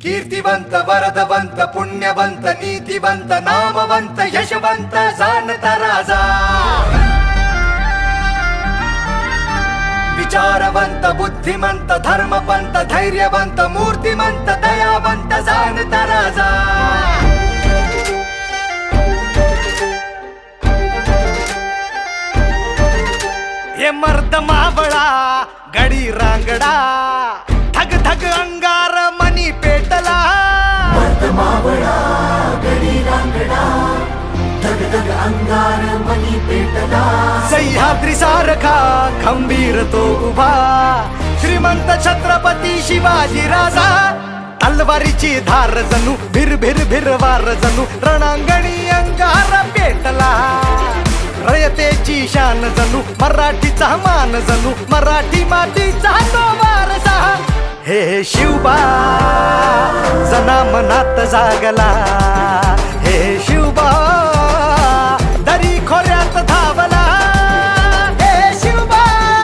कीर्तिवंत वरदवंत पुण्यवंत नीतिवंत नामवंत यशवंत जाणता राजा विचारवंत बुद्धिमंत धर्मपंत धैर्यवंत मूर्तिमंत दयावंत जाणता राजा ये मर्द मावळा गडी रांगडा धग धग अंगार मनी पेटला मर्द मावळा गडी रांगडा धग धग अंगार मनी पेटला सह्याद्री सारखा खंबीर तो उभा श्रीमंत छत्रपती शिवाजी राजा तलवारीची धार जणू भिर भिर भिर वार जणू रणांगणी अंगार पेटला रयतेची शान जणू मराठीचा मान जणू मराठी मातीचा तो वारसा हे शिवबा जना मनात जागला हे शिव